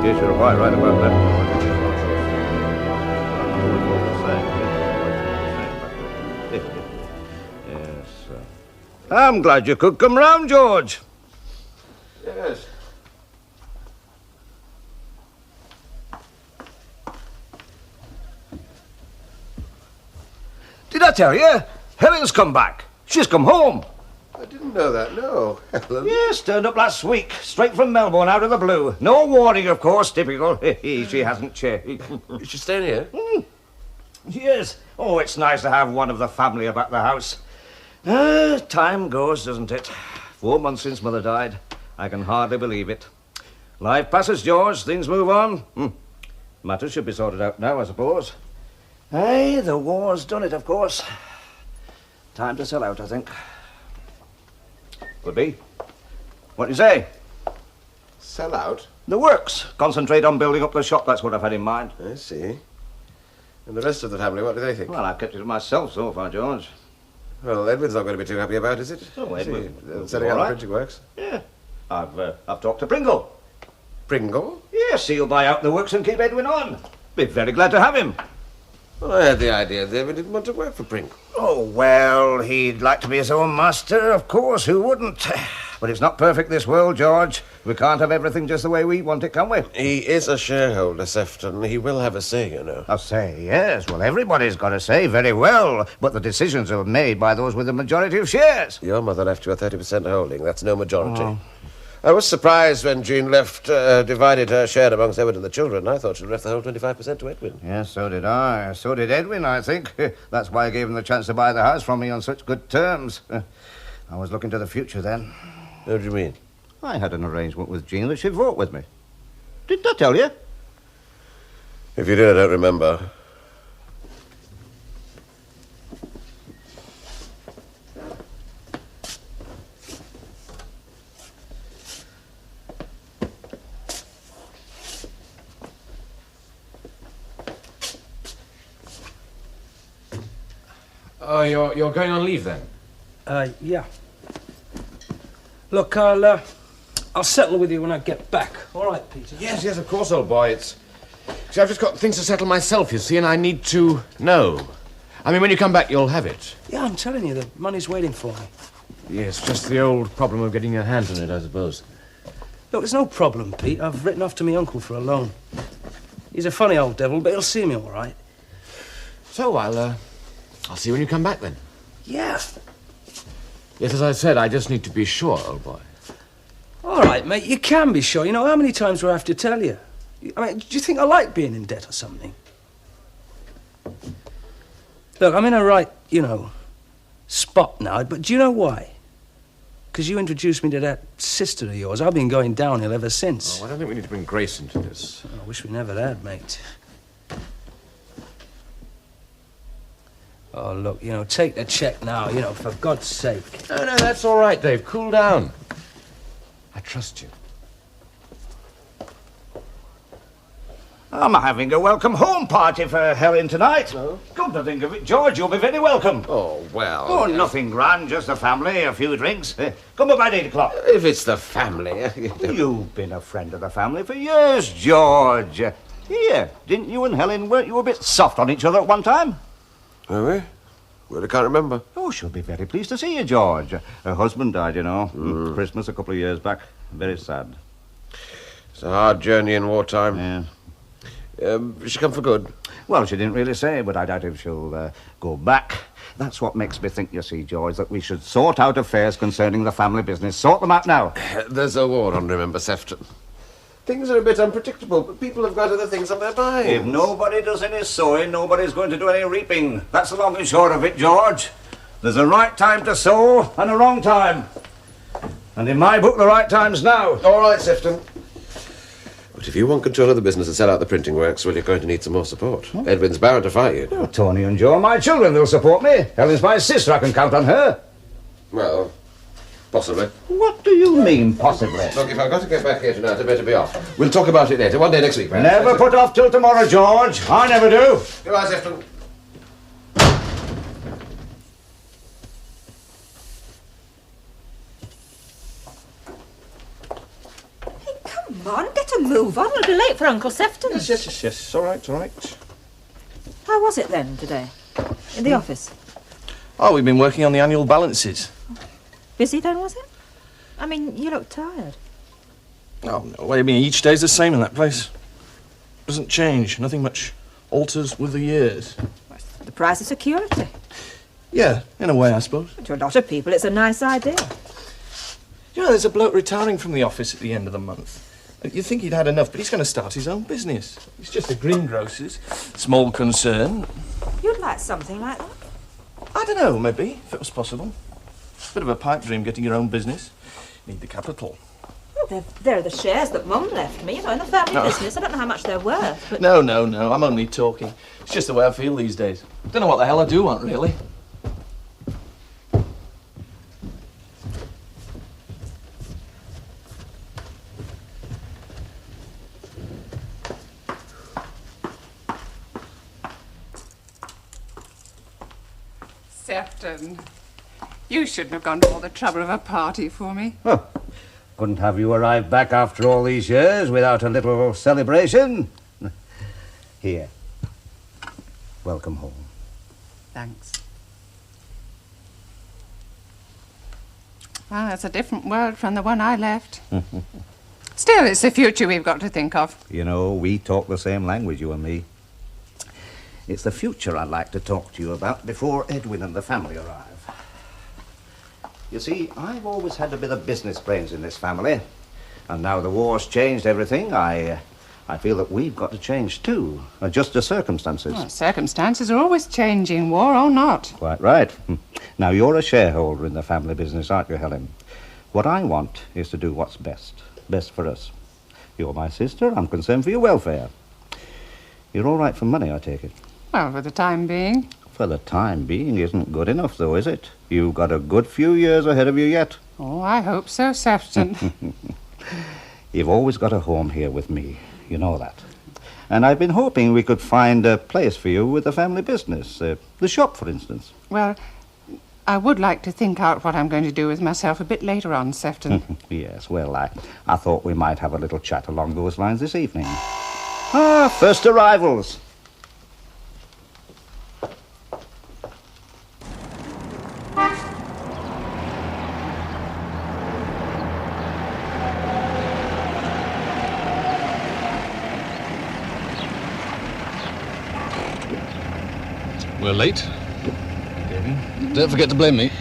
Yes, you're quite right about that. Yes. I'm glad you could come round, George. Yes. Did I tell you? Helen's come back. She's come home. I didn't know that, no. Helen? Yes, turned up last week. Straight from Melbourne, out of the blue. No warning, of course, typical. She hasn't changed. Is she staying here? Yes. Oh, it's nice to have one of the family about the house. Time goes, doesn't it? 4 months since Mother died. I can hardly believe it. Life passes, George. Things move on. Matters should be sorted out now, I suppose. Aye, the war's done it, of course. Time to sell out, I think. Could be. What do you say? Sell out? The works. Concentrate on building up the shop. That's what I've had in mind. I see. And the rest of the family, what do they think? Well, I've kept it to myself so far, George. Well, Edward's not going to be too happy about it, is it? Oh, Edward. Setting out the printing works? Yeah. I've talked to Pringle. Pringle? Yes, he'll buy out the works and keep Edwin on. Be very glad to have him. Well, I had the idea that Edward didn't want to work for Pringle. Oh, well, he'd like to be his own master, of course. Who wouldn't? But it's not perfect, this world, George. We can't have everything just the way we want it, can we? He is a shareholder, Sefton. He will have a say, you know. A say, yes. Well, everybody's got a say, very well. But the decisions are made by those with the majority of shares. Your mother left you a 30% holding. That's no majority. Oh. I was surprised when Jean left, divided her share amongst Edward and the children. I thought she'd left the whole 25% to Edwin. Yes, so did I. So did Edwin, I think. That's why I gave him the chance to buy the house from me on such good terms. I was looking to the future then. What do you mean? I had an arrangement with Jean that she'd vote with me. Didn't I tell you? If you did, I don't remember. Oh, you're going on leave then? Yeah. Look, I'll settle with you when I get back. All right, Peter? Yes, of course, old boy. See, I've just got things to settle myself, you see, and I need to know. I mean, when you come back, you'll have it. Yeah, I'm telling you, the money's waiting for me. Yes, just the old problem of getting your hands on it, I suppose. Look, there's no problem, Pete. I've written off to my uncle for a loan. He's a funny old devil, but he'll see me all right. So, I'll see you when you come back, then. Yeah. Yes, as I said, I just need to be sure, old boy. All right, mate, you can be sure. You know, how many times do I have to tell you? I mean, do you think I like being in debt or something? Look, I'm in a right, spot now, but do you know why? Because you introduced me to that sister of yours. I've been going downhill ever since. Oh, I don't think we need to bring Grace into this. I wish we never had, mate. Oh, look, take the cheque now, for God's sake. No, that's all right, Dave. Cool down. I trust you. I'm having a welcome home party for Helen tonight. Oh. Come to think of it, George, you'll be very welcome. Oh, well... Oh, nothing grand, just the family, a few drinks. Come about 8 o'clock. If it's the family... You've been a friend of the family for years, George. Here, didn't you and Helen, weren't you a bit soft on each other at one time? Are we? Well, I can't remember. Oh, she'll be very pleased to see you, George. Her husband died, Christmas a couple of years back. Very sad. It's a hard journey in wartime. Yeah. She come for good? Well, she didn't really say, but I doubt if she'll go back. That's what makes me think, you see, George, that we should sort out affairs concerning the family business. Sort them out now. There's a war on, remember, Sefton. Things are a bit unpredictable, but people have got other things on their minds. If nobody does any sowing, nobody's going to do any reaping. That's the long and short of it, George. There's a right time to sow and a wrong time. And in my book, the right time's now. All right, Sefton. But if you want control of the business and sell out the printing works, well, you're going to need some more support. Huh? Edwin's bound to fight you. Oh, Tony and Joe are my children. They'll support me. Helen's my sister. I can count on her. Well, possibly. What do you mean, possibly? Look, if I've got to get back here tonight, I'd better be off. We'll talk about it later. One day next week, perhaps. Never put off till tomorrow, George. I never do. Goodbye, Sefton. Come on, get a move on. We'll be late for Uncle Sefton's. Yes. It's all right. How was it then today? In the office? Oh, we've been working on the annual balances. Busy then, was it? I mean, you look tired. Oh, no, what do you mean? Each day's the same in that place. Doesn't change. Nothing much alters with the years. The price of security. Yeah, in a way, I suppose. To a lot of people, it's a nice idea. You know, there's a bloke retiring from the office at the end of the month. You'd think he'd had enough, but he's going to start his own business. He's just a greengrocer's. Small concern. You'd like something like that? I don't know, maybe, if it was possible. Bit of a pipe dream, getting your own business. Need the capital. Well, they're the shares that Mum left me, in a family business. I don't know how much they're worth, but... No, I'm only talking. It's just the way I feel these days. Don't know what the hell I do want, really. Sefton, you shouldn't have gone to all the trouble of a party for me. Oh, couldn't have you arrived back after all these years without a little celebration? Here. Welcome home. Thanks. Well, that's a different world from the one I left. Still, it's the future we've got to think of. You know, we talk the same language, you and me. It's the future I'd like to talk to you about before Edwin and the family arrive. You see, I've always had a bit of business brains in this family. And now the war's changed everything, I feel that we've got to change too, adjust to circumstances. Well, circumstances are always changing, war or not. Quite right. Now, you're a shareholder in the family business, aren't you, Helen? What I want is to do what's best for us. You're my sister, I'm concerned for your welfare. You're all right for money, I take it? Well, for the time being. For the time being isn't good enough, though, is it? You've got a good few years ahead of you yet. Oh, I hope so, Sefton. You've always got a home here with me. You know that. And I've been hoping we could find a place for you with the family business. The shop, for instance. Well, I would like to think out what I'm going to do with myself a bit later on, Sefton. Yes, well, I thought we might have a little chat along those lines this evening. Ah, first arrivals. We're late. Don't forget to blame me.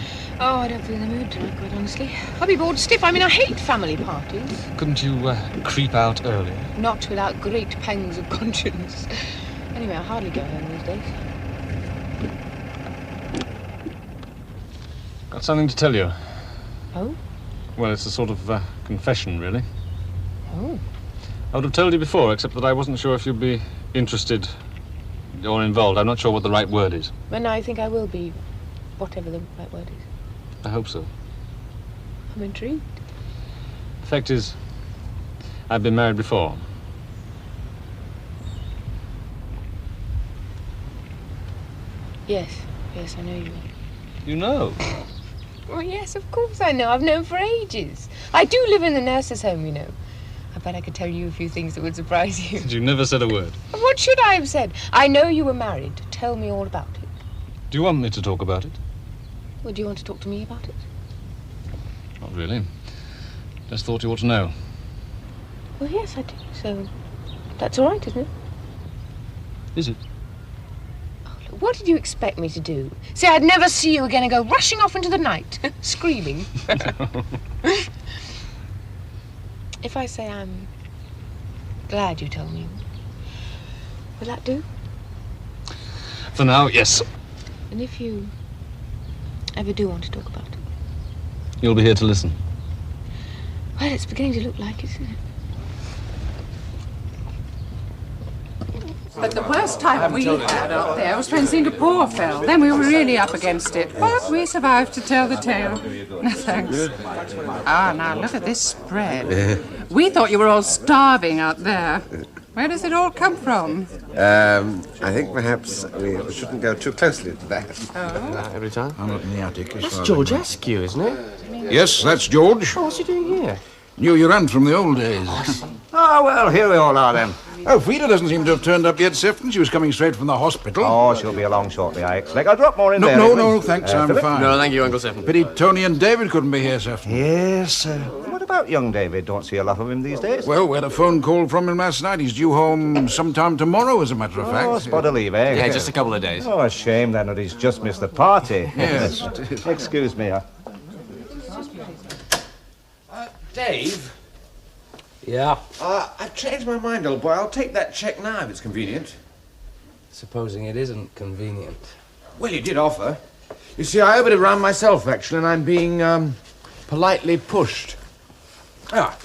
Oh, I don't feel in the mood tonight, quite honestly. I'll be bored stiff. I mean, I hate family parties. Couldn't you creep out earlier? Not without great pangs of conscience. Anyway, I hardly go home these days. Got something to tell you. Oh? Well, it's a sort of confession, really. Oh. I would have told you before, except that I wasn't sure if you'd be interested or involved. I'm not sure what the right word is. Well, no, I think I will be, whatever the right word is. I hope so. I'm intrigued. The fact is, I've been married before. Yes, I know you. You know? Oh, yes, of course I know. I've known for ages. I do live in the nurses' home, you know. I bet I could tell you a few things that would surprise you. You never said a word. What should I have said? I know you were married. Tell me all about it. Do you want me to talk about it? Well, do you want to talk to me about it? Not really. Just thought you ought to know. Well, yes, I do. So, that's all right, isn't it? Is it? Oh, look, what did you expect me to do? Say I'd never see you again and go rushing off into the night, screaming? If I say I'm glad you told me, will that do? For now, yes. And if you ever do want to talk about it? You'll be here to listen. Well, it's beginning to look like it, isn't it? But the worst time we had up there was when Singapore fell. Then we were really up against it. But we survived to tell the tale. No, thanks. Ah, now look at this spread. We thought you were all starving out there. Where does it all come from? I think perhaps we shouldn't go too closely to that. Every time? I'm up in the attic. That's George Askew, isn't it? Yes, that's George. Oh, what's he doing here? Knew you ran from the old days. Ah, well, here we all are then. Oh, Frida doesn't seem to have turned up yet, Sefton. She was coming straight from the hospital. Oh, she'll be along shortly, I expect. I'll drop more in there. No, thanks, I'm Philip? fine. No, thank you, Uncle Sefton. Pity Tony and David couldn't be here, Sefton. Yes, what about young David? Don't see a lot of him these days. Well, we had a phone call from him last night. He's due home sometime tomorrow, as a matter of fact. Oh, spot a leave, eh? Yeah, just a couple of days. Oh, a shame then that he's just missed the party. Yes. Excuse me. Dave? Yeah? I've changed my mind, old boy. I'll take that cheque now if it's convenient. Supposing it isn't convenient. Well, you did offer. You see, I owe it around myself, actually, and I'm being, politely pushed. Ah,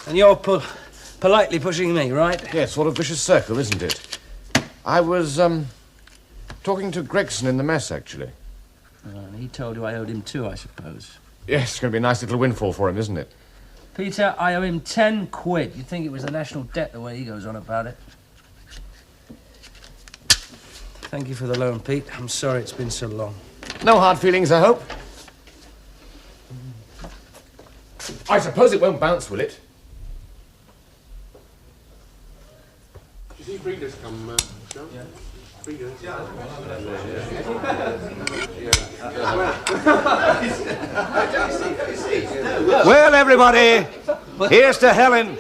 and you're politely pushing me, right? Yeah, sort of vicious circle, isn't it? I was, talking to Gregson in the mess, actually. And he told you I owed him 2, I suppose. Yes, it's going to be a nice little windfall for him, isn't it? Peter, I owe him 10 quid. You'd think it was the national debt the way he goes on about it. Thank you for the loan, Pete. I'm sorry it's been so long. No hard feelings, I hope? I suppose it won't bounce, will it? Did you see Frida's come, Sean? Yeah. Frida's? Yeah. Well, everybody, here's to Helen.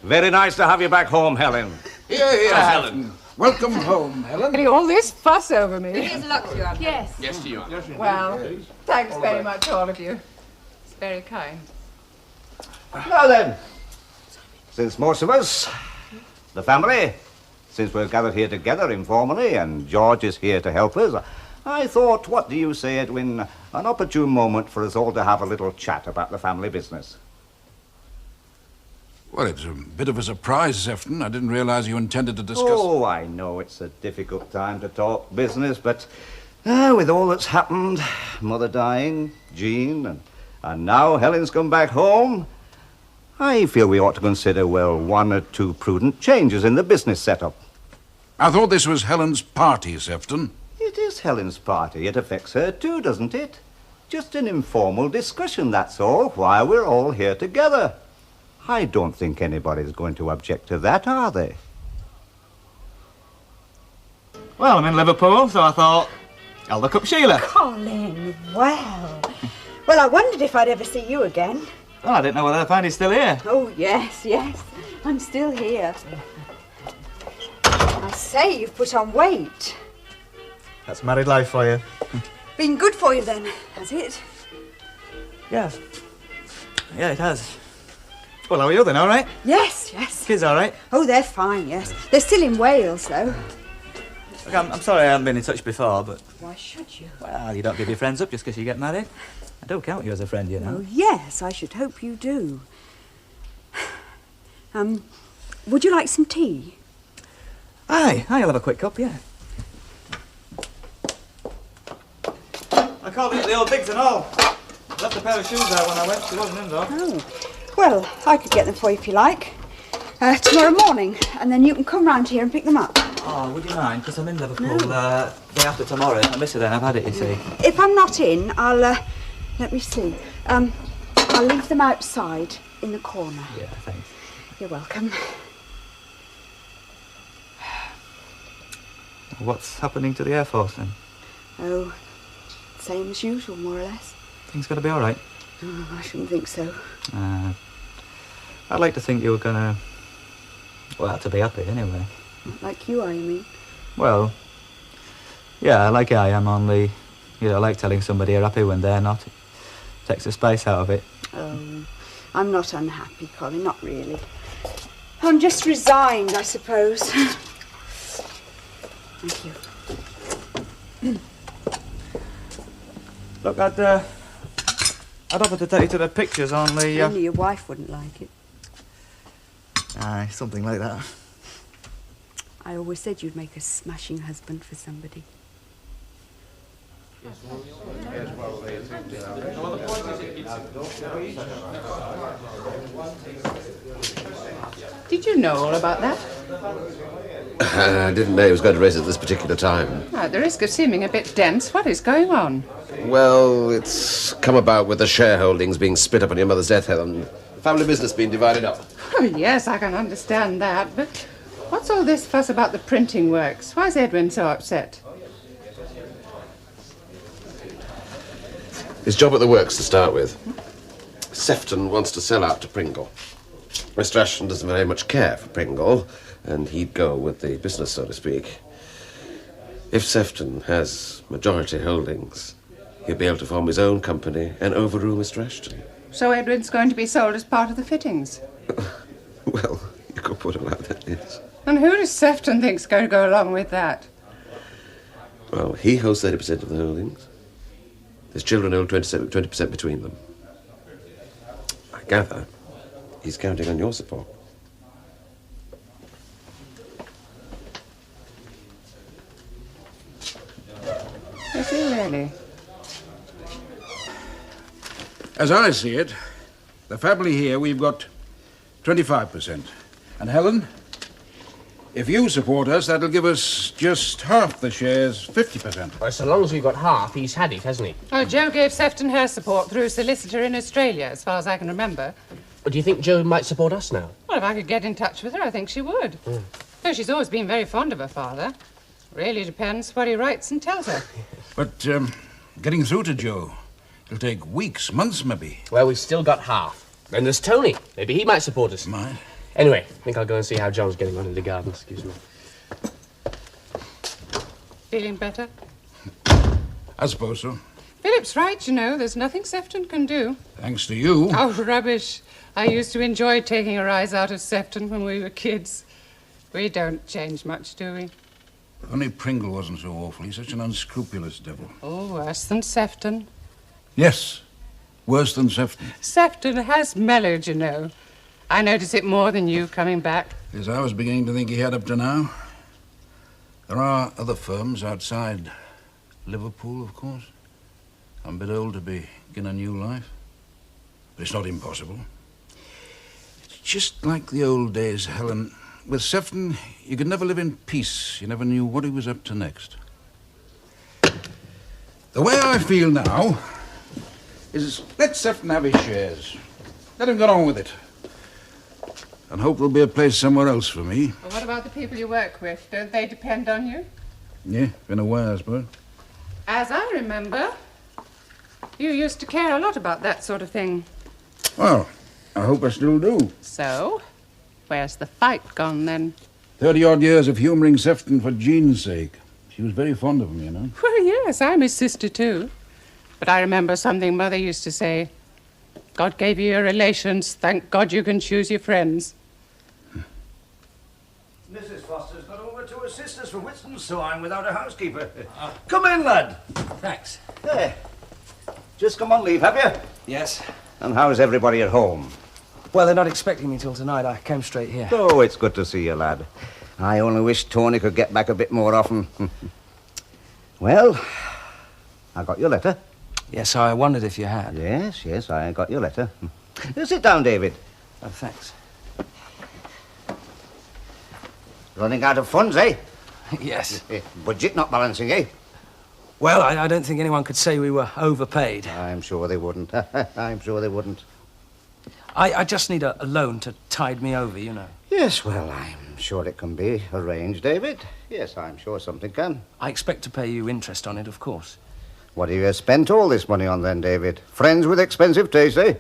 Very nice to have you back home, Helen. Here, Helen. Welcome home, Helen. Getting all this fuss over me. Here's luck to you, Uncle. Yes. Yes to you. Well, thanks very much, all of you. It's very kind. Now then, since most of us, the family, since we're gathered here together informally and George is here to help us, I thought, what do you say, Edwin, an opportune moment for us all to have a little chat about the family business. Well, it's a bit of a surprise, Sefton. I didn't realize you intended to discuss... Oh, I know it's a difficult time to talk business, but with all that's happened, Mother dying, Jean, and now Helen's come back home, I feel we ought to consider, well, 1 or 2 prudent changes in the business setup. I thought this was Helen's party, Sefton. It is Helen's party. It affects her too, doesn't it? Just an informal discussion, that's all, while we're all here together. I don't think anybody's going to object to that, are they? Well, I'm in Liverpool, so I thought I'll look up Sheila. Colin, well. Well, I wondered if I'd ever see you again. Oh, I didn't know whether I find he's still here. Oh, yes. I'm still here. I say, you've put on weight. That's married life for you. Been good for you then, has it? Yeah. Yeah, it has. Well, how are you then, all right? Yes. Kids all right? Oh, they're fine, yes. They're still in Wales, though. Look, I'm sorry I haven't been in touch before, but... Why should you? Well, you don't give your friends up just because you get married. I don't count you as a friend, you know. Oh, yes, I should hope you do. Would you like some tea? Aye, I'll have a quick cup, yeah. I called it the old digs and all. I left a pair of shoes there when I went. She wasn't in, though. Oh, well, I could get them for you if you like. Tomorrow morning, and then you can come round here and pick them up. Oh, would you mind? Because I'm in Liverpool day after tomorrow. I miss her then. I've had it, you see. If I'm not in, I'll, let me see. I'll leave them outside in the corner. Yeah, thanks. You're welcome. What's happening to the Air Force, then? Oh, same as usual, more or less. Things gonna be all right? Oh, I shouldn't think so. I'd like to think you were gonna... Well, to be happy, anyway. Not like you are, you mean? Well, yeah, like I am, only... You know, I like telling somebody you're happy when they're not. It takes the space out of it. Oh, I'm not unhappy, Colin, not really. I'm just resigned, I suppose. Thank you. Look, I'd offer to take you to the pictures, only... Only your wife wouldn't like it. Aye, something like that. I always said you'd make a smashing husband for somebody. Did you know all about that? I didn't know he was going to raise it at this particular time. At the risk of seeming a bit dense, what is going on? Well, it's come about with the shareholdings being split up on your mother's death, Helen. Family business being divided up. Oh, yes, I can understand that, but what's all this fuss about the printing works? Why is Edwin so upset? His job at the works to start with. Sefton wants to sell out to Pringle. Mr. Ashton doesn't very much care for Pringle, and he'd go with the business, so to speak. If Sefton has majority holdings, he'll be able to form his own company and overrule Mr. Ashton. So Edwin's going to be sold as part of the fittings? Well, you could put it like that, yes. And who does Sefton think's going to go along with that? Well, he holds 30% of the holdings. His children hold 20% between them. I gather he's counting on your support. Is he really? As I see it, the family here, we've got 25%. And Helen, if you support us, that'll give us just half the shares, 50%. Well, so long as we've got half, he's had it, hasn't he? Oh, Jo gave Sefton her support through a solicitor in Australia, as far as I can remember. But do you think Jo might support us now? Well, if I could get in touch with her, I think she would. Though she's always been very fond of her father. Really depends what he writes and tells her. But getting through to Jo, it'll take weeks, months maybe. Well, we've still got half. And there's Tony. Maybe he might support us. Might. Anyway, I think I'll go and see how John's getting on in the garden. Excuse me. Feeling better? I suppose so. Philip's right, you know. There's nothing Sefton can do. Thanks to you. Oh, rubbish. I used to enjoy taking a rise out of Sefton when we were kids. We don't change much, do we? If only Pringle wasn't so awful. He's such an unscrupulous devil. Oh, worse than Sefton. Yes, worse than Sefton. Sefton has mellowed, you know. I notice it more than you coming back. As I was beginning to think he had up to now. There are other firms outside Liverpool, of course. I'm a bit old to begin a new life. But it's not impossible. It's just like the old days, Helen. With Sefton, you could never live in peace. You never knew what he was up to next. The way I feel now is let Sefton have his shares. Let him get on with it. And hope there'll be a place somewhere else for me. Well, what about the people you work with? Don't they depend on you? Yeah, been away, I suppose. As I remember, you used to care a lot about that sort of thing. Well, I hope I still do. So, where's the fight gone, then? 30-odd years of humouring Sefton for Jean's sake. She was very fond of him, you know. Well, yes, I'm his sister, too. But I remember something Mother used to say. God gave you your relations. Thank God you can choose your friends. Mrs. Foster's got over to assist us for Whitson sewing without a housekeeper. Come in, lad. Thanks. There. Just come on leave, have you? Yes. And how's everybody at home? Well, they're not expecting me till tonight. I came straight here. Oh, it's good to see you, lad. I only wish Tony could get back a bit more often. Well, I got your letter. Yes, I wondered if you had. Yes, I got your letter. Sit down, David. Oh, thanks. Running out of funds, eh? Yes. Budget not balancing, eh? Well, I don't think anyone could say we were overpaid. I'm sure they wouldn't. I'm sure they wouldn't. I just need a loan to tide me over, you know. Yes, well, I'm sure it can be arranged, David. Yes, I'm sure something can. I expect to pay you interest on it, of course. What have you spent all this money on then, David? Friends with expensive taste, eh?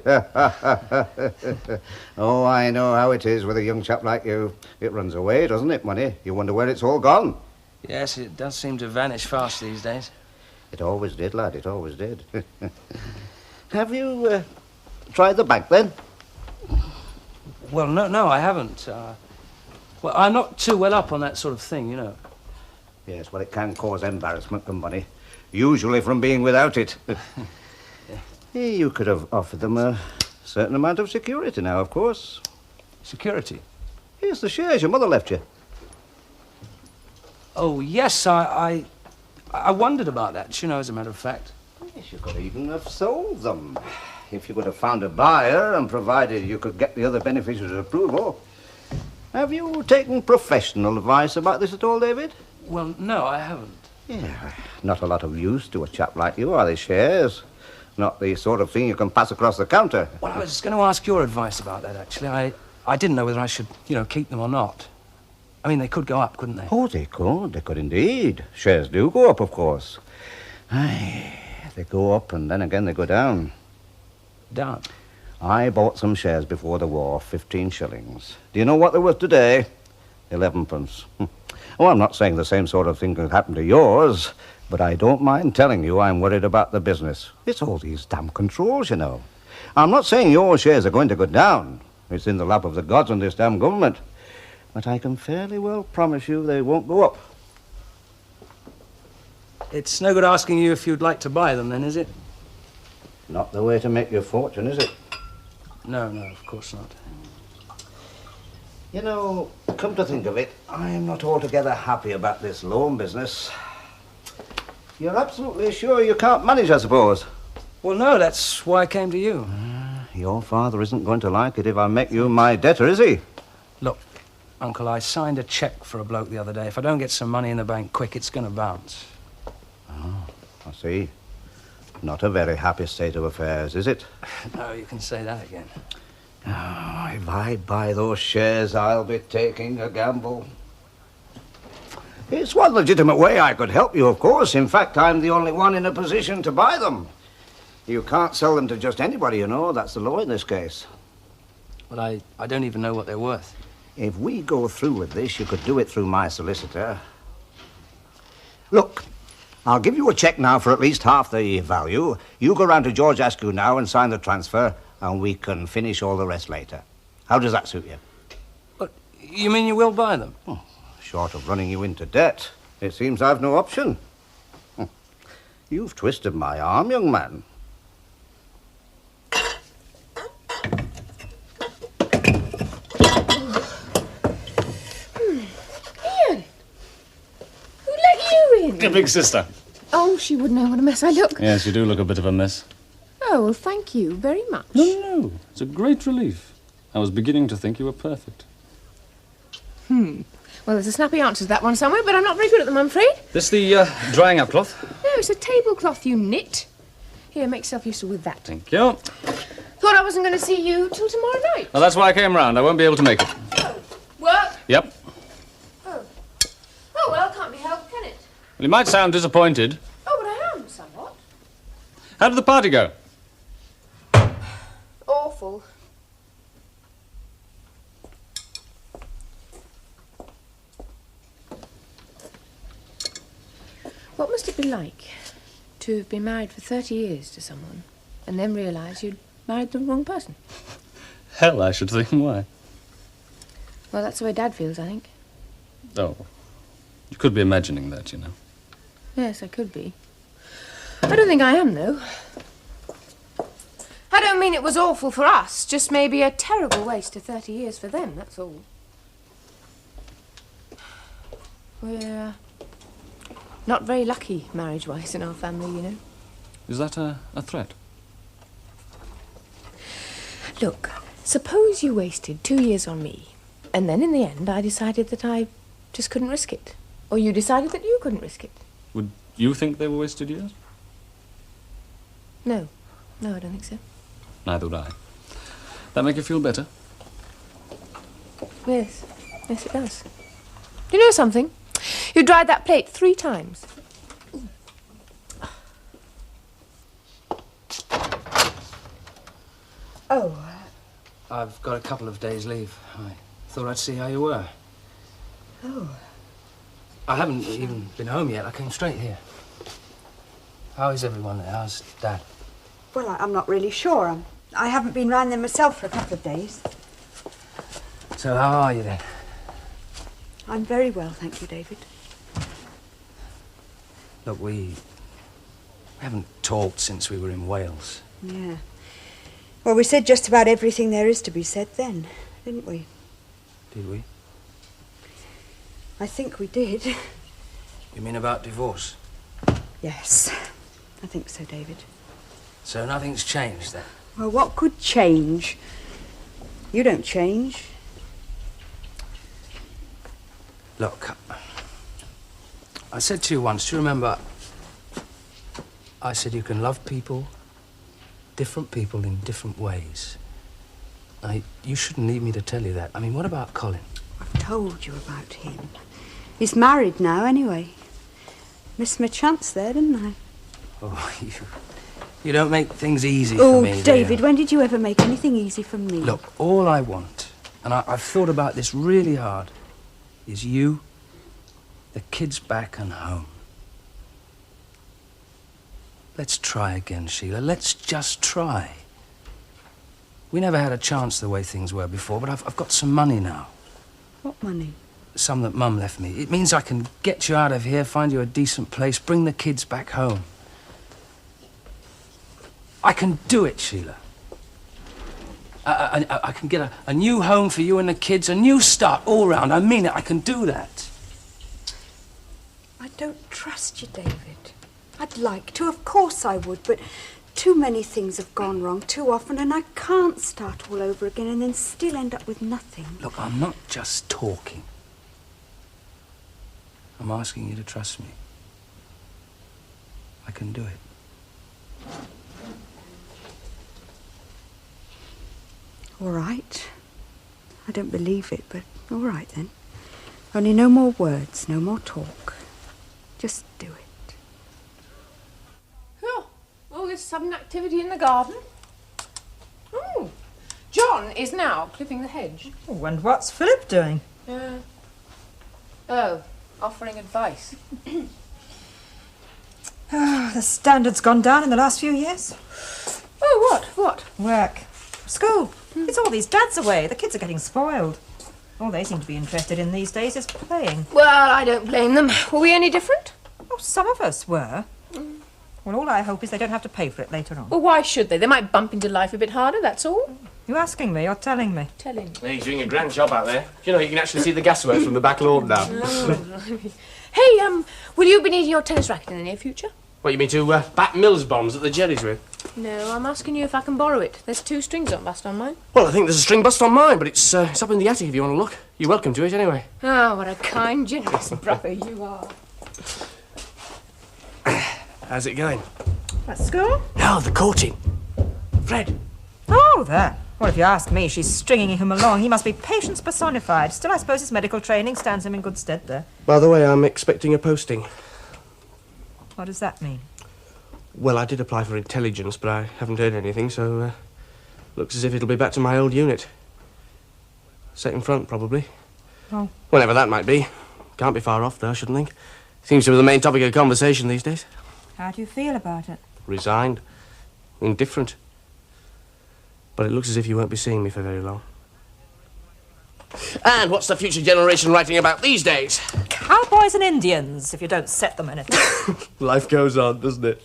Oh, I know how it is with a young chap like you. It runs away, doesn't it, money? You wonder where it's all gone. Yes, it does seem to vanish fast these days. It always did, lad, it always did. Have you tried the bank, then? Well, no, I haven't. Well, I'm not too well up on that sort of thing, you know. Yes, well, it can cause embarrassment and money. Usually from being without it. You could have offered them a certain amount of security now, of course. Security? Yes, the shares your mother left you. Oh, yes, I wondered about that, you know, as a matter of fact. Yes, you could even have sold them. If you could have found a buyer and provided you could get the other beneficiaries' approval. Have you taken professional advice about this at all, David? Well, no, I haven't. Yeah, not a lot of use to a chap like you, are they, shares? Not the sort of thing you can pass across the counter. Well, I was going to ask your advice about that, actually. I didn't know whether I should, keep them or not. I mean, they could go up, couldn't they? Oh, they could. They could indeed. Shares do go up, of course. Aye, they go up and then again they go down. Down? I bought some shares before the war, 15 shillings. Do you know what they're worth today? 11pence. Oh, I'm not saying the same sort of thing could happen to yours, but I don't mind telling you I'm worried about the business. It's all these damn controls, you know. I'm not saying your shares are going to go down. It's in the lap of the gods and this damn government. But I can fairly well promise you they won't go up. It's no good asking you if you'd like to buy them, then, is it? Not the way to make your fortune, is it? No, of course not. You know, come to think of it, I'm not altogether happy about this loan business. You're absolutely sure you can't manage, I suppose? Well, no, that's why I came to you. Your father isn't going to like it if I make you my debtor, is he? Look, Uncle, I signed a cheque for a bloke the other day. If I don't get some money in the bank quick, it's going to bounce. Oh, I see. Not a very happy state of affairs, is it? No, you can say that again. Oh, if I buy those shares, I'll be taking a gamble. It's one legitimate way I could help you, of course. In fact, I'm the only one in a position to buy them. You can't sell them to just anybody, you know. That's the law in this case. Well, I don't even know what they're worth. If we go through with this, you could do it through my solicitor. Look, I'll give you a cheque now for at least half the value. You go round to George Askew now and sign the transfer, and we can finish all the rest later. How does that suit you? But you mean you will buy them? Oh, short of running you into debt, it seems I've no option. You've twisted my arm, young man. Your big sister. Oh, she would know what a mess I look. Yes, you do look a bit of a mess. Oh, well, thank you very much. No. It's a great relief. I was beginning to think you were perfect. Well, there's a snappy answer to that one somewhere, but I'm not very good at them, I'm afraid. This the drying up cloth? No, it's a tablecloth you knit. Here, make yourself useful with that. Thank you. Thought I wasn't going to see you till tomorrow night. Well, that's why I came round. I won't be able to make it. Oh, work? Yep. Oh, well, can't be helped, can it? Well, you might sound disappointed. Oh, but I am, somewhat. How did the party go? Awful. What must it be like to have been married for 30 years to someone and then realise you'd married the wrong person? Hell, I should think. Why? Well, that's the way Dad feels, I think. Oh. You could be imagining that, you know. Yes, I could be. I don't think I am, though. I don't mean it was awful for us, just maybe a terrible waste of 30 years for them, that's all. We're not very lucky marriage-wise in our family, you know. Is that a threat? Look, suppose you wasted 2 years on me, and then in the end I decided that I just couldn't risk it. Or you decided that you couldn't risk it. Would you think they were wasted years? No. No, I don't think so. Neither would I. That make you feel better? Yes. Yes, it does. Do you know something? You dried that plate 3 times. Oh. I've got a couple of days' leave. I thought I'd see how you were. Oh. I haven't even been home yet. I came straight here. How is everyone there? How's Dad? Well, I'm not really sure. I haven't been round there myself for a couple of days. So how are you then? I'm very well, thank you, David. Look, we haven't talked since we were in Wales. Yeah. Well, we said just about everything there is to be said then, didn't we? Did we? I think we did. You mean about divorce? Yes, I think so, David. So nothing's changed then? Well, what could change? You don't change. Look, I said to you once, do you remember? I said you can love people, different people in different ways. Now, you shouldn't need me to tell you that. I mean, what about Colin? I've told you about him. He's married now, anyway. Missed my chance there, didn't I? Oh, you don't make things easy for me. Oh, David, when did you ever make anything easy for me? Look, all I want, and I've thought about this really hard, is you, the kids back and home. Let's try again, Sheila. Let's just try. We never had a chance the way things were before, but I've got some money now. What money? Some that Mum left me. It means I can get you out of here, find you a decent place, bring the kids back home. I can do it, Sheila. I can get a new home for you and the kids, a new start all round. I mean it, I can do that. I don't trust you, David. I'd like to, of course I would, but too many things have gone wrong too often, and I can't start all over again and then still end up with nothing. Look, I'm not just talking. I'm asking you to trust me. I can do it. All right. I don't believe it, but all right then. Only no more words, no more talk. Just do it. Oh, all this sudden activity in the garden. Oh, John is now clipping the hedge. Oh, and what's Philip doing? Offering advice. The standard's gone down in the last few years. Oh, what? Work. School. It's all these dads away. The kids are getting spoiled. All they seem to be interested in these days is playing. Well, I don't blame them. Were we any different? Oh, some of us were. Well, all I hope is they don't have to pay for it later on. Well, why should they? They might bump into life a bit harder, that's all. You asking me or telling me? Telling. Hey, he's doing a grand job out there. Do you know, you can actually see the gasworks from the back lawn now. Hey, will you be needing your tennis racket in the near future? What, you mean to bat Mills bombs at the Jellies with? No, I'm asking you if I can borrow it. There's 2 strings on bust on mine. Well, I think there's a string bust on mine, but it's up in the attic if you want to look. You're welcome to it anyway. Oh, what a kind, generous brother you are. How's it going? At school? No, the courting. Fred. Oh, that. Well, if you ask me, she's stringing him along. He must be patience personified. Still, I suppose his medical training stands him in good stead there. By the way, I'm expecting a posting. What does that mean? Well, I did apply for intelligence, but I haven't heard anything, so looks as if it'll be back to my old unit. Second front, probably. Oh. Whenever that might be. Can't be far off, though, I shouldn't think. Seems to be the main topic of conversation these days. How do you feel about it? Resigned. Indifferent. But it looks as if you won't be seeing me for very long. And what's the future generation writing about these days? Cowboys and Indians, if you don't set them anything. Life goes on, doesn't it?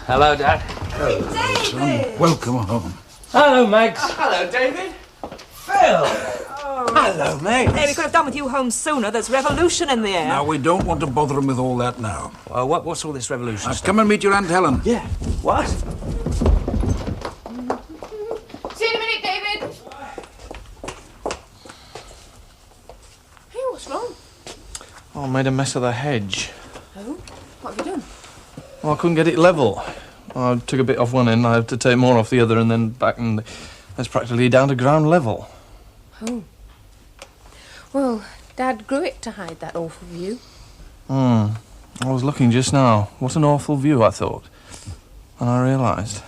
Hello, Dad. Hello, son. Welcome home. Hello, Mags. Oh, hello, David. Phil. Hello, mate. Hey, we could have done with you home sooner. There's revolution in the air. Now, we don't want to bother him with all that now. What's all this revolution I've stuff? come and meet your Aunt Helen. Yeah. What? See you in a minute, David. Hey, what's wrong? Oh, I made a mess of the hedge. Oh, what have you done? Well, I couldn't get it level. I took a bit off one end, I had to take more off the other, and then back, and that's practically down to ground level. Oh. Well, Dad grew it to hide that awful view. I was looking just now. What an awful view, I thought. And I realised.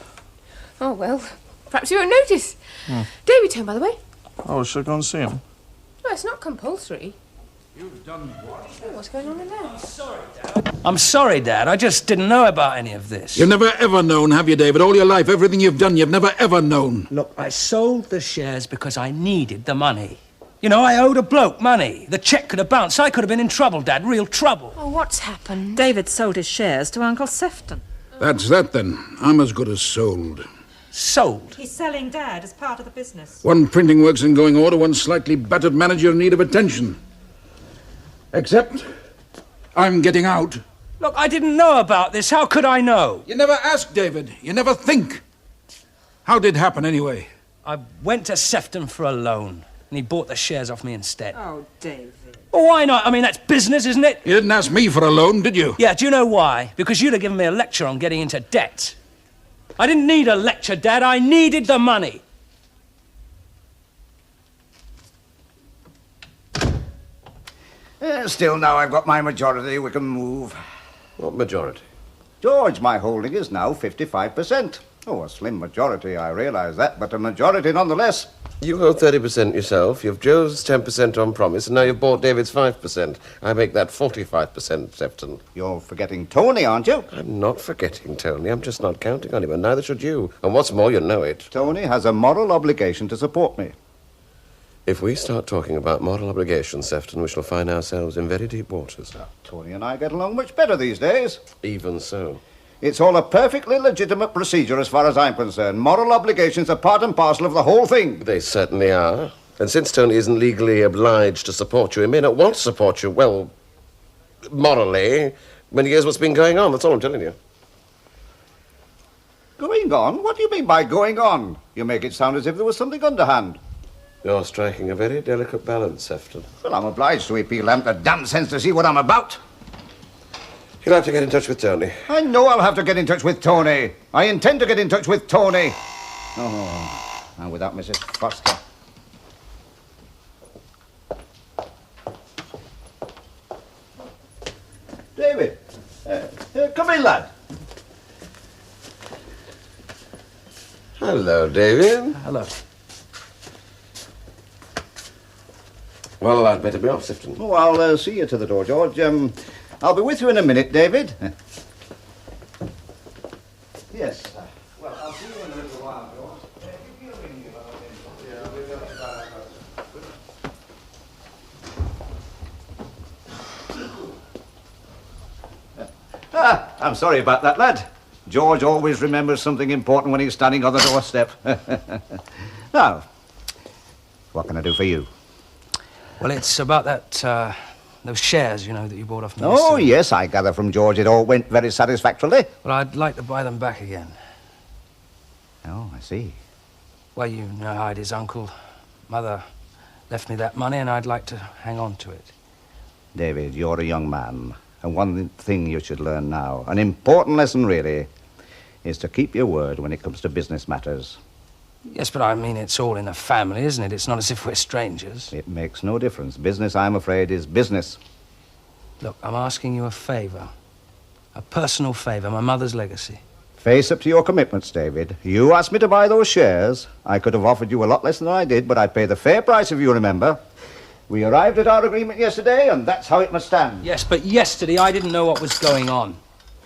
Oh, well, perhaps you won't notice. David's home, by the way. Oh, should I go and see him? No, it's not compulsory. You've done what? Oh, what's going on in there? I'm sorry, Dad. I just didn't know about any of this. You've never ever known, have you, David? All your life, everything you've done, you've never ever known. Look, I sold the shares because I needed the money. You know, I owed a bloke money. The cheque could have bounced. I could have been in trouble, Dad, real trouble. Oh, what's happened? David sold his shares to Uncle Sefton. That's that, then. I'm as good as sold. Sold? He's selling Dad as part of the business. One printing works in going order, one slightly battered manager in need of attention. Except, I'm getting out. Look, I didn't know about this. How could I know? You never ask, David. You never think. How did it happen, anyway? I went to Sefton for a loan. And he bought the shares off me instead. Oh, David. Well, why not? I mean, that's business, isn't it? You didn't ask me for a loan, did you? Yeah, do you know why? Because you'd have given me a lecture on getting into debt. I didn't need a lecture, Dad. I needed the money. Still, now I've got my majority, we can move. What majority? George, my holding is now 55%. Oh, a slim majority, I realise that, but a majority nonetheless. You hold 30% yourself, you've Joe's 10% on promise, and now you've bought David's 5%. I make that 45%, Sefton. You're forgetting Tony, aren't you? I'm not forgetting Tony. I'm just not counting on him, and neither should you. And what's more, you know it. Tony has a moral obligation to support me. If we start talking about moral obligations, Sefton, we shall find ourselves in very deep waters. Tony and I get along much better these days. Even so. It's all a perfectly legitimate procedure as far as I'm concerned. Moral obligations are part and parcel of the whole thing. They certainly are. And since Tony isn't legally obliged to support you, he may not want to support you, well, morally, when he hears what's been going on. That's all I'm telling you. Going on? What do you mean by going on? You make it sound as if there was something underhand. You're striking a very delicate balance, Sefton. Well, I'm obliged to appeal. I haven't the damn sense to see what I'm about. You'll have to get in touch with Tony. I know I'll have to get in touch with Tony. I intend to get in touch with Tony. Oh, and without Mrs. Foster. David, come in, lad. Hello, David. Hello. Well, I'd better be off, Sefton. Oh, I'll see you to the door, George. I'll be with you in a minute, David. Yes. Well, I'll see you in a little while, George. Give me a ring I'm sorry about that, lad. George always remembers something important when he's standing on the doorstep. Now, what can I do for you? Well, it's about that, those shares, you know, that you bought off me. Oh, yes, I gather from George it all went very satisfactorily. Well, I'd like to buy them back again. Oh, I see. Well, you know how it is, Uncle. Mother left me that money, and I'd like to hang on to it. David, you're a young man, and one thing you should learn now, an important lesson really, is to keep your word when it comes to business matters. Yes, but I mean, it's all in the family, isn't it? It's not as if we're strangers. It makes no difference. Business, I'm afraid, is business. Look, I'm asking you a favour. A personal favour, my mother's legacy. Face up to your commitments, David. You asked me to buy those shares. I could have offered you a lot less than I did, but I'd pay the fair price if you remember. We arrived at our agreement yesterday, and that's how it must stand. Yes, but yesterday I didn't know what was going on.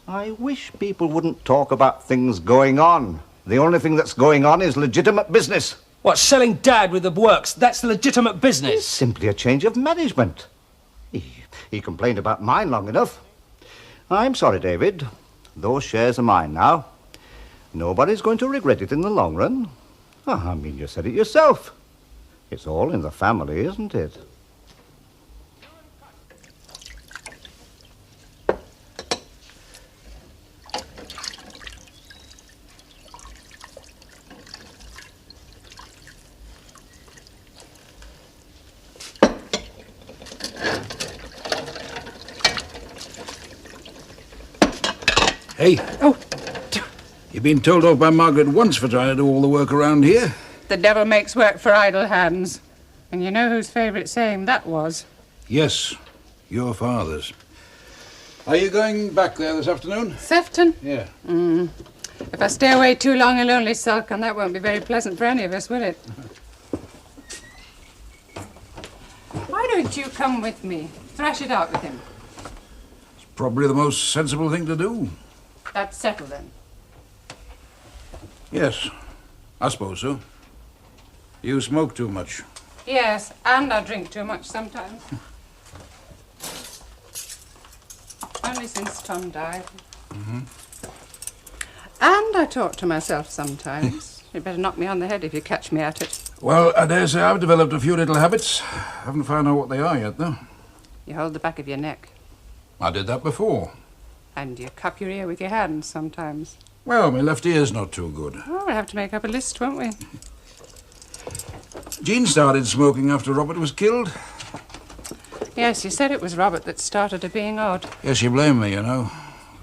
I wish people wouldn't talk about things going on. The only thing that's going on is legitimate business. What, selling Dad with the works? That's legitimate business. It's simply a change of management. He complained about mine long enough. I'm sorry, David. Those shares are mine now. Nobody's going to regret it in the long run. Oh, I mean, you said it yourself. It's all in the family, isn't it? Hey. Oh. You've been told off by Margaret once for trying to do all the work around here. The devil makes work for idle hands. And you know whose favourite saying that was? Yes, your father's. Are you going back there this afternoon? Sefton? Yeah. If I stay away too long, I'll only sulk, and that won't be very pleasant for any of us, will it? Why don't you come with me? Thrash it out with him. It's probably the most sensible thing to do. That's settled, then. Yes, I suppose so. You smoke too much. Yes, and I drink too much sometimes. Only since Tom died. Mm-hmm. And I talk to myself sometimes. You'd better knock me on the head if you catch me at it. Well, I dare say I've developed a few little habits. Haven't found out what they are yet, though. You hold the back of your neck. I did that before. And you cup your ear with your hands sometimes. Well, my left ear's not too good. Oh, we'll have to make up a list, won't we? Jean started smoking after Robert was killed. Yes, you said it was Robert that started her being odd. Yes, she blamed me, you know,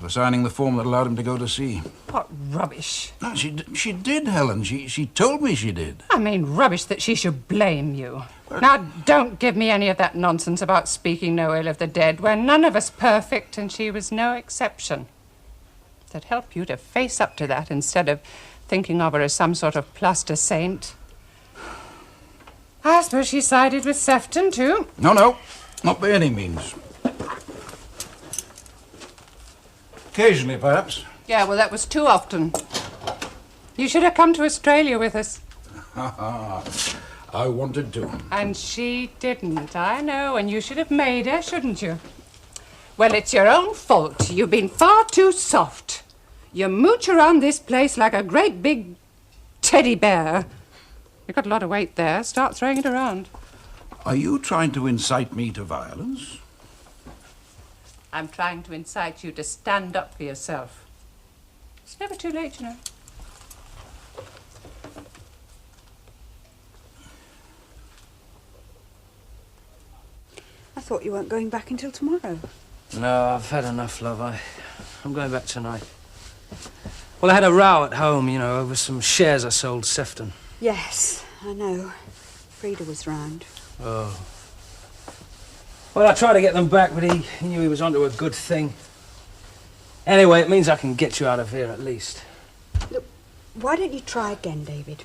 for signing the form that allowed him to go to sea. What rubbish. No, she did, Helen. She told me she did. I mean, rubbish that she should blame you. Now, don't give me any of that nonsense about speaking no ill of the dead. We're none of us perfect, and she was no exception. That'd help you to face up to that instead of thinking of her as some sort of plaster saint. I suppose she sided with Sefton, too. No, not by any means. Occasionally, perhaps. Yeah, well, that was too often. You should have come to Australia with us. I wanted to. And she didn't, I know, and you should have made her, shouldn't you? Well, it's your own fault. You've been far too soft. You mooch around this place like a great big teddy bear. You've got a lot of weight there. Start throwing it around. Are you trying to incite me to violence? I'm trying to incite you to stand up for yourself. It's never too late, you know. I thought you weren't going back until tomorrow. No, I've had enough, love. I'm going back tonight. Well, I had a row at home, you know, over some shares I sold Sefton. Yes, I know. Frida was round. Oh. Well, I tried to get them back, but he knew he was onto a good thing. Anyway, it means I can get you out of here at least. Look, why don't you try again, David,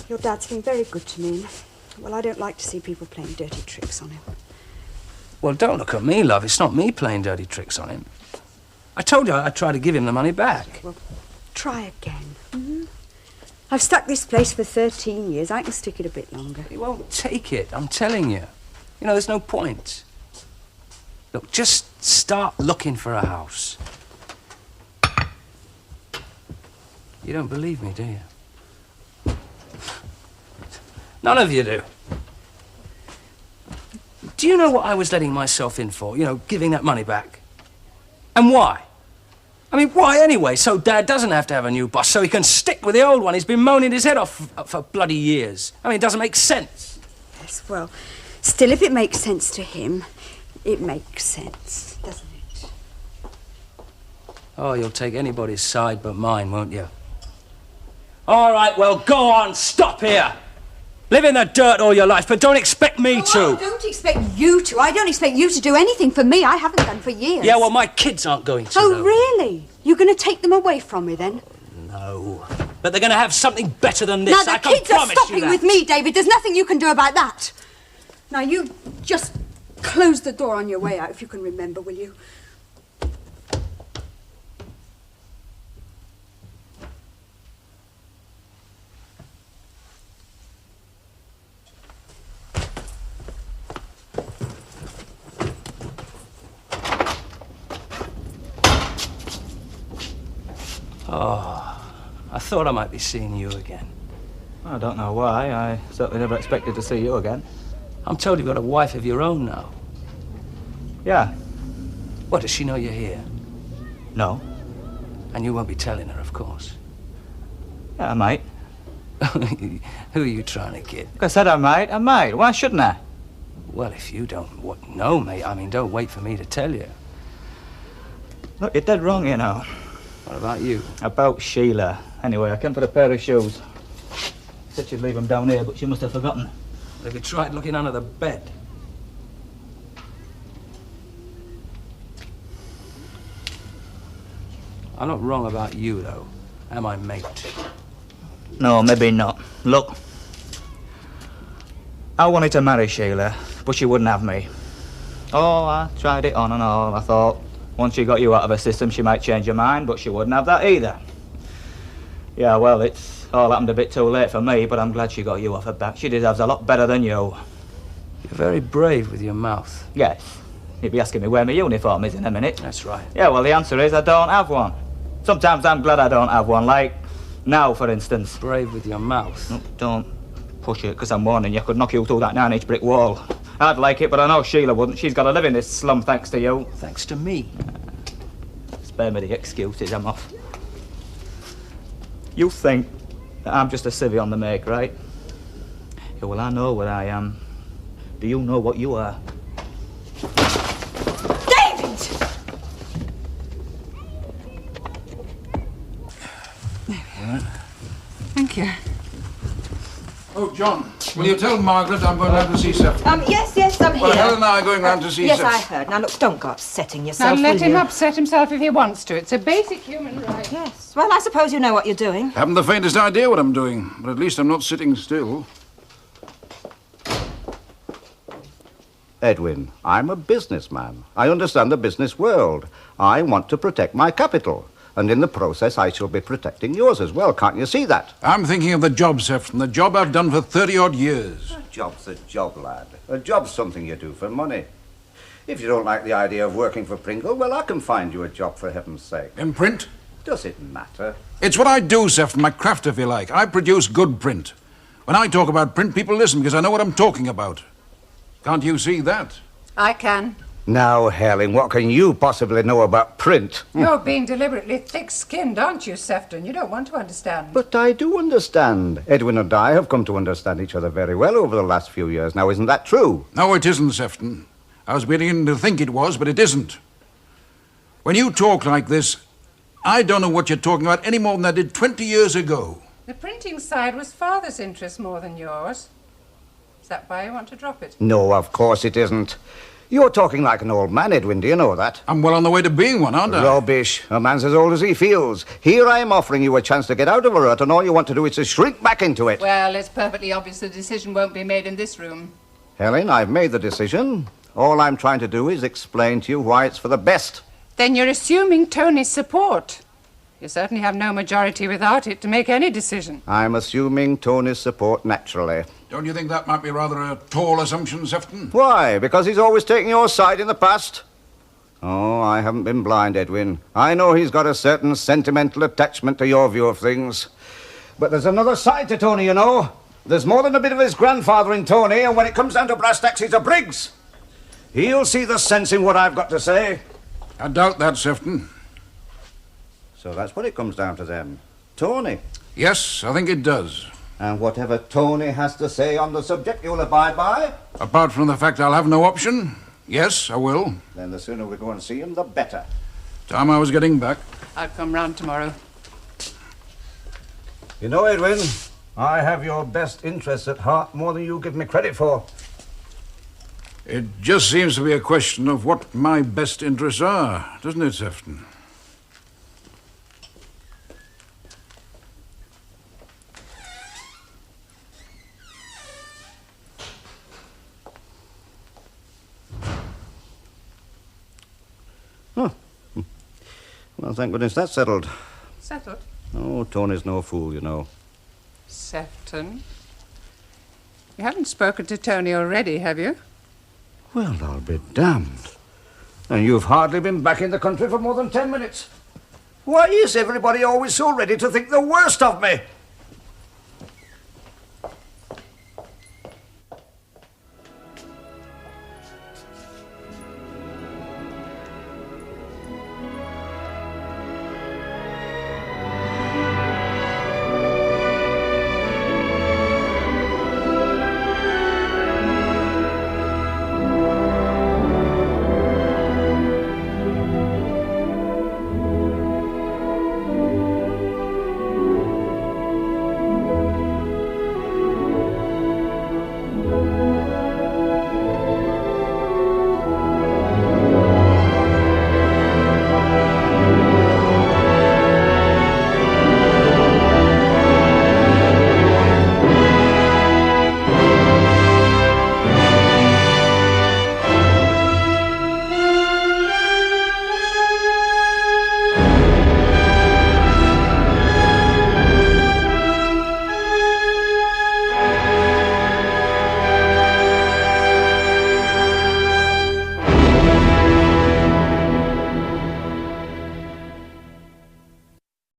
Your dad's been very good to me, and, well, I don't like to see people playing dirty tricks on him. Well, don't look at me, love. It's not me playing dirty tricks on him. I told you I'd try to give him the money back. Well, try again, I've stuck this place for 13 years. I can stick it a bit longer. He won't take it, I'm telling you. You know, there's no point. Look, just start looking for a house. You don't believe me, do you? None of you do. Do you know what I was letting myself in for? You know, giving that money back? And why? I mean, why anyway? So Dad doesn't have to have a new boss, so he can stick with the old one. He's been moaning his head off for bloody years. I mean, it doesn't make sense. Yes, well, still, if it makes sense to him, it makes sense, doesn't it? Oh, you'll take anybody's side but mine, won't you? All right, well, go on, stop here. Live in the dirt all your life, but don't expect me to. I don't expect you to. I don't expect you to do anything for me. I haven't done for years. Yeah, well, my kids aren't going to. Oh, though. really? You're going to take them away from me, then? No. But they're going to have something better than this. Now, I the can kids are promise you stopping that. with me, David. There's nothing you can do about that. Now, you just close the door on your way out, if you can remember, will you? Oh, I thought I might be seeing you again. I don't know why. I certainly never expected to see you again. I'm told you've got a wife of your own now. Yeah. What, does she know you're here? No. And you won't be telling her, of course. Yeah, I might. Who are you trying to kid? I said I might. I might. Why shouldn't I? Well, if you don't know, mate, I mean, don't wait for me to tell you. Look, you're dead wrong, you know. What about you? About Sheila. Anyway, I came for a pair of shoes. Said she'd leave them down here, but she must have forgotten. Have you tried looking under the bed? I'm not wrong about you, though, am I, mate? No, maybe not. Look, I wanted to marry Sheila, but she wouldn't have me. Oh, I tried it on and all. I thought once she got you out of her system, she might change her mind, but she wouldn't have that either. Yeah, well, it's all happened a bit too late for me, but I'm glad she got you off her back. She deserves a lot better than you. You're very brave with your mouth. Yes. You'd be asking me where my uniform is in a minute. That's right. Yeah, well, the answer is I don't have one. Sometimes I'm glad I don't have one, like now, for instance. Brave with your mouth. No, don't push it, because I'm warning you, I could knock you through that 9-inch brick wall. I'd like it, but I know Sheila wouldn't. She's got to live in this slum thanks to you. Thanks to me. Spare me the excuses, I'm off. You think that I'm just a civvy on the make, right? Yeah, well, I know what I am. Do you know what you are? David! Thank you. Oh, John, will you tell Margaret I'm going round to see Sefton? Yes, I'm here. Well, Helen and I are going round to see Yes, Sefton. I heard. Now, look, don't go upsetting Now yourself, let will him you? upset himself if he wants to. It's a basic human right. Yes. Well, I suppose you know what you're doing. Haven't the faintest idea what I'm doing, but at least I'm not sitting still. Edwin, I'm a businessman. I understand the business world. I want to protect my capital. And in the process, I shall be protecting yours as well. Can't you see that? I'm thinking of the job, Sefton, the job I've done for 30-odd years. A job's a job, lad. A job's something you do for money. If you don't like the idea of working for Pringle, well, I can find you a job, for heaven's sake. In print? Does it matter? It's what I do, Sefton, my craft, if you like. I produce good print. When I talk about print, people listen because I know what I'm talking about. Can't you see that? I can. Now, Helen, what can you possibly know about print? You're being deliberately thick-skinned, aren't you, Sefton? You don't want to understand. But I do understand. Edwin and I have come to understand each other very well over the last few years. Now, isn't that true? No, it isn't, Sefton. I was beginning to think it was, but it isn't. When you talk like this, I don't know what you're talking about any more than I did 20 years ago. The printing side was Father's interest more than yours. Is that why you want to drop it? No, of course it isn't. You're talking like an old man, Edwin. Do you know that? I'm well on the way to being one, aren't I? Rubbish. A man's as old as he feels. Here I am offering you a chance to get out of a rut, and all you want to do is to shrink back into it. Well, it's perfectly obvious the decision won't be made in this room. Helen, I've made the decision. All I'm trying to do is explain to you why it's for the best. Then you're assuming Tony's support. You certainly have no majority without it to make any decision. I'm assuming Tony's support naturally. Don't you think that might be rather a tall assumption, Sefton? Why? Because he's always taken your side in the past? Oh, I haven't been blind, Edwin. I know he's got a certain sentimental attachment to your view of things. But there's another side to Tony, you know. There's more than a bit of his grandfather in Tony, and when it comes down to brass tacks, he's a Briggs. He'll see the sense in what I've got to say. I doubt that, Sefton. So that's what it comes down to then. Tony. Yes, I think it does. And whatever Tony has to say on the subject, you'll abide by? Apart from the fact I'll have no option, yes, I will. Then the sooner we go and see him, the better. Time I was getting back. I'll come round tomorrow. You know, Edwin, I have your best interests at heart more than you give me credit for. It just seems to be a question of what my best interests are, doesn't it, Sefton? Oh. Well, thank goodness that's settled. Settled? Oh, Tony's no fool, you know. Sefton? You haven't spoken to Tony already, have you? Well, I'll be damned. And you've hardly been back in the country for more than 10 minutes. Why is everybody always so ready to think the worst of me?